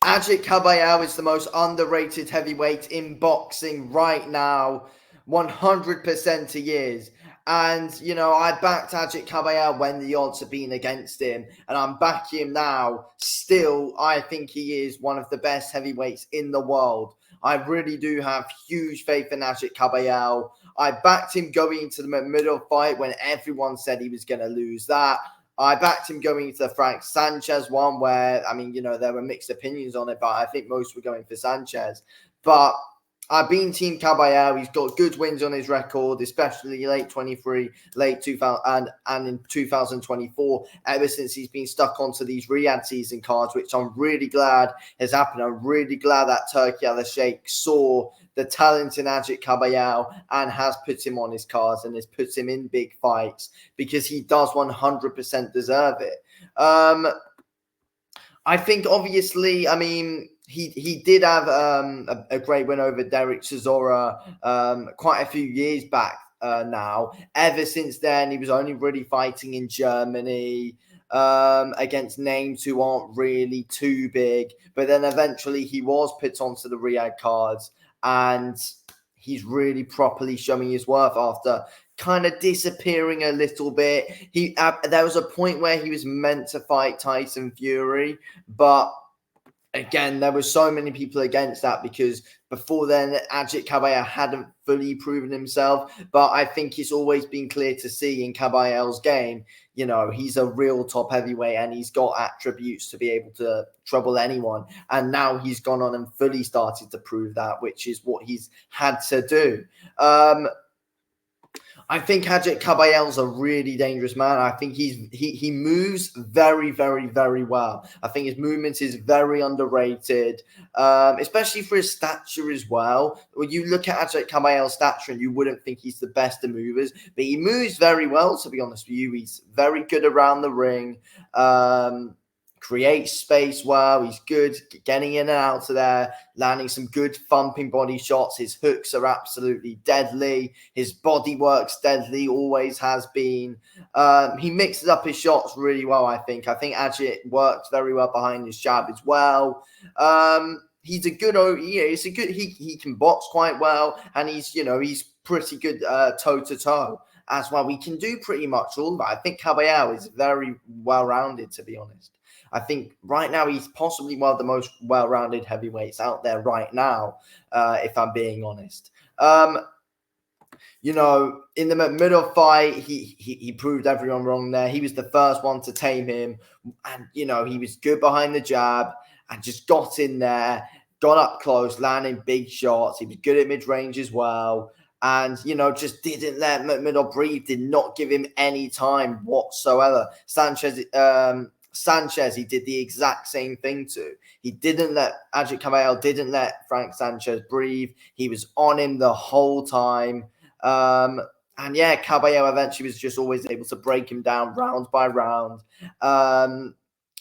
Agit Kabayel is the most underrated heavyweight in boxing right now. 100% he is. And, I backed Agit Kabayel when the odds have been against him. And I'm backing him now. Still, I think he is one of the best heavyweights in the world. I really do have huge faith in Agit Kabayel. I backed him going into the middle fight when everyone said he was going to lose that. I backed him going into the Frank Sanchez one where, there were mixed opinions on it, but I think most were going for Sanchez. But I've been Team Kabayel. He's got good wins on his record, especially late 23, late 2000, and in 2024, ever since he's been stuck onto these Riyadh season cards, which I'm really glad has happened. I'm really glad that Turkey Al Sheikh saw the talent in Agit Kabayel and has put him on his cards and has put him in big fights because he does 100% deserve it. I think, obviously, he did have a great win over Derek Chisora quite a few years back now. Ever since then, he was only really fighting in Germany against names who aren't really too big. But then eventually he was put onto the Riyadh cards, and he's really properly showing his worth after kind of disappearing a little bit. There was a point where he was meant to fight Tyson Fury, but again, there were so many people against that because before then, Agit Kabayel hadn't fully proven himself. But I think it's always been clear to see in Kabayel's game, he's a real top heavyweight and he's got attributes to be able to trouble anyone. And now he's gone on and fully started to prove that, which is what he's had to do. I think Agit Kabayel's a really dangerous man. I think he moves very, very, very well. I think his movement is very underrated, especially for his stature as well. When you look at Agit Kabayel's stature, and you wouldn't think he's the best of movers, but he moves very well, to be honest with you. He's very good around the ring. Creates space well. He's good getting in and out of there, landing some good thumping body shots. His hooks are absolutely deadly. His body work's deadly, always has been. He mixes up his shots really well, I think. I think Agit works very well behind his jab as well. He's a good, he can box quite well, and he's pretty good toe-to-toe as well. We can do pretty much all of that. I think Kabayel is very well-rounded, to be honest. I think right now he's possibly one of the most well-rounded heavyweights out there right now, if I'm being honest. In the middle fight, he proved everyone wrong there. He was the first one to tame him, and he was good behind the jab and just got in there, got up close, landing big shots. He was good at mid-range as well. And, just didn't let Magomedov breathe, did not give him any time whatsoever. Sanchez, he did the exact same thing to. Agit Kabayel didn't let Frank Sanchez breathe. He was on him the whole time. And yeah, Kabayel eventually was just always able to break him down round by round.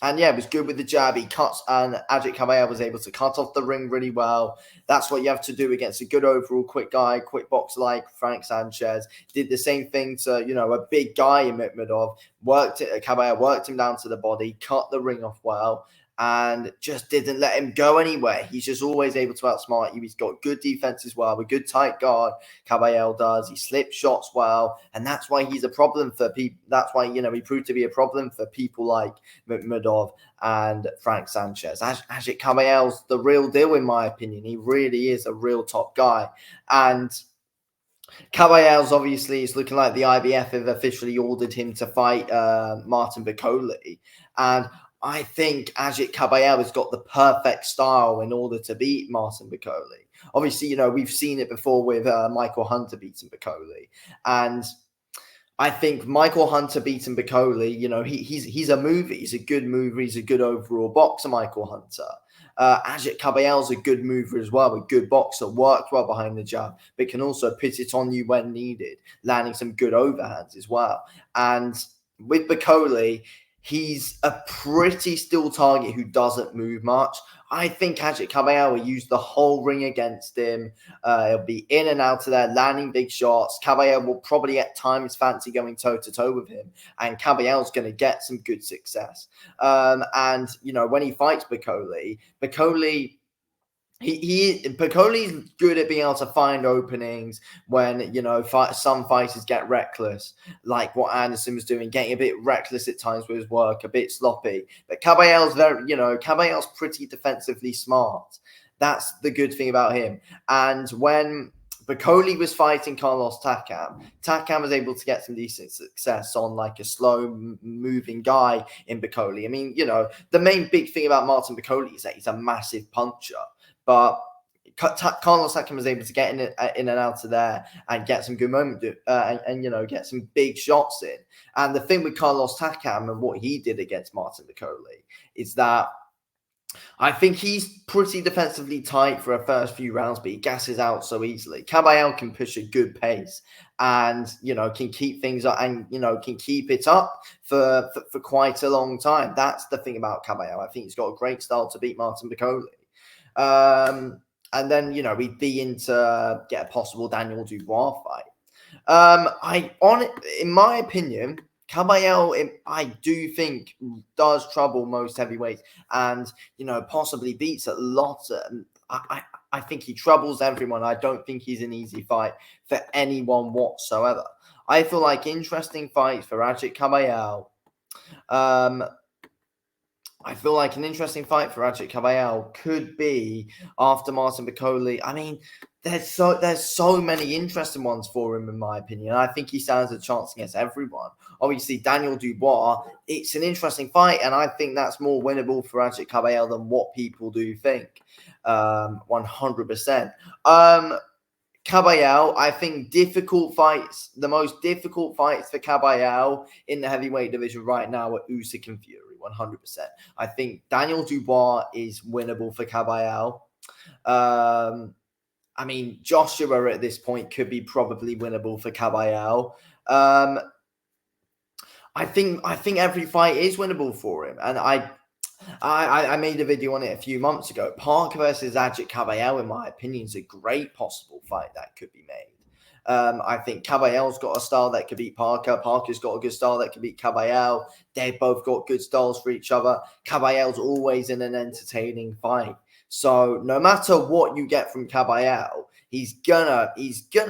And yeah, it was good with the jab. And Agit Kabayel was able to cut off the ring really well. That's what you have to do against a good overall quick guy, quick boxer like Frank Sanchez. Did the same thing to, a big guy in Magomedov. Kabayel worked him down to the body, cut the ring off well, and just didn't let him go anywhere. He's just always able to outsmart you. He's got good defense as well, a good tight guard. Kabayel does. He slips shots well, and that's why he's a problem for people. That's why he proved to be a problem for people like Magomedov and Frank Sanchez. Agit Kabayel's the real deal, in my opinion. He really is a real top guy, and Kabayel's obviously is looking like the IBF have officially ordered him to fight Martin Bakole, and I think Agit Kabayel has got the perfect style in order to beat Martin Bakole. Obviously, we've seen it before with Michael Hunter beating Bakole. And I think Michael Hunter beating Bakole, he's a mover. He's a good mover. He's a good overall boxer, Michael Hunter. Agit Kabayel's a good mover as well, a good boxer, works well behind the jab, but can also put it on you when needed, landing some good overhands as well. And with Bakole, He's a pretty still target who doesn't move much. I think Agit Kabayel will use the whole ring against him. He'll be in and out of there, landing big shots. Kabayel will probably at times fancy going toe-to-toe with him, and Kabayel's going to get some good success. And, when he fights Bakole, Piccoli's good at being able to find openings when some fighters get reckless, like what Anderson was doing, getting a bit reckless at times with his work, a bit sloppy. But Caballero's pretty defensively smart. That's the good thing about him. And when Piccoli was fighting Carlos Takam was able to get some decent success on like a slow moving guy in Piccoli. I mean, the main big thing about Martin Piccoli is that he's a massive puncher. But Carlos Takam was able to get in and out of there and get some good moments and get some big shots in. And the thing with Carlos Takam and what he did against Martin Piccoli is that I think he's pretty defensively tight for a first few rounds, but he gasses out so easily. Kabayel can push a good pace and, can keep things up and, can keep it up for quite a long time. That's the thing about Kabayel. I think he's got a great style to beat Martin Piccoli. And then, we'd be in to get a possible Daniel Dubois fight. In my opinion, Kabayel, I do think does trouble most heavyweights and, possibly beats a lot. I think he troubles everyone. I don't think he's an easy fight for anyone whatsoever. I feel like interesting fights for Agit Kabayel. I feel like an interesting fight for Agit Kabayel could be after Martin Piccoli. I mean, there's so many interesting ones for him, in my opinion. I think he stands a chance against everyone. Obviously, Daniel Dubois, it's an interesting fight, and I think that's more winnable for Agit Kabayel than what people do think. 100%. Kabayel, I think the most difficult fights for Kabayel in the heavyweight division right now are Usyk and Fury. 100%. I think Daniel Dubois is winnable for Kabayel. I mean, Joshua at this point could be probably winnable for Kabayel. I think every fight is winnable for him, and I made a video on it a few months ago. Parker versus Agit Kabayel, in my opinion, is a great possible fight that could be made. I think Kabayel's got a style that could beat Parker. Parker's got a good style that could beat Kabayel. They've both got good styles for each other. Kabayel's always in an entertaining fight. So no matter what you get from Kabayel, he's gonna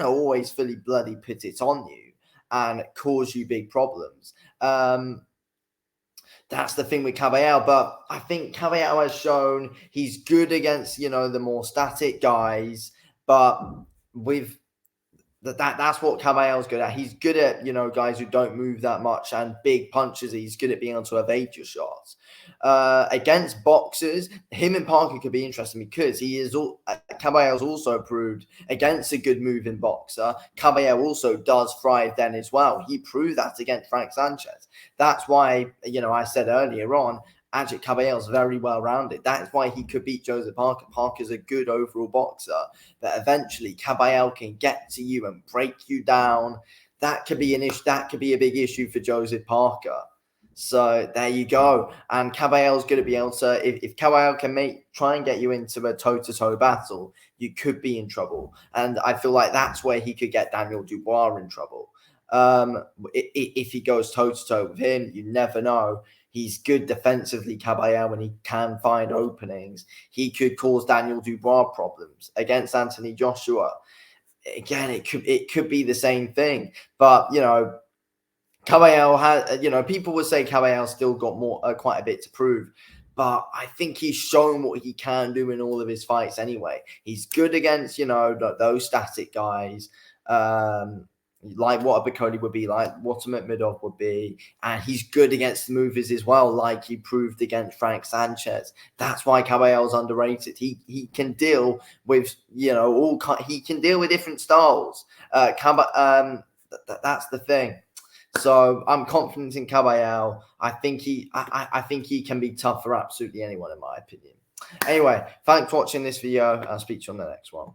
always fully bloody put it on you and cause you big problems. That's the thing with Kabayel, but I think Kabayel has shown he's good against, the more static guys, but with that's what Kabayel's good at. He's good at, guys who don't move that much and big punches. He's good at being able to evade your shots. Against boxers, him and Parker could be interesting because Kabayel's also proved against a good moving boxer. Kabayel also does thrive then as well. He proved that against Frank Sanchez. That's why, I said earlier on, Agit Kabayel's very well-rounded. That's why he could beat Joseph Parker. Parker's a good overall boxer, but eventually Kabayel can get to you and break you down. That could be an issue. That could be a big issue for Joseph Parker. So there you go. And Kabayel's going to be able to, if Kabayel can try and get you into a toe-to-toe battle, you could be in trouble. And I feel like that's where he could get Daniel Dubois in trouble. If he goes toe-to-toe with him, you never know. He's good defensively, Kabayel, when he can find openings. He could cause Daniel Dubois problems against Anthony Joshua. Again, it could be the same thing. But, Kabayel has, people would say Kabayel's still got quite a bit to prove. But I think he's shown what he can do in all of his fights anyway. He's good against, those static guys. Like what a Bakole would be, like what a Medvedev would be. And he's good against the movers as well, like he proved against Frank Sanchez. That's why Kabayel's underrated. He can deal with, he can deal with different styles. That's the thing. So I'm confident in Kabayel. I think he can be tough for absolutely anyone, in my opinion. Anyway, thanks for watching this video. I'll speak to you on the next one.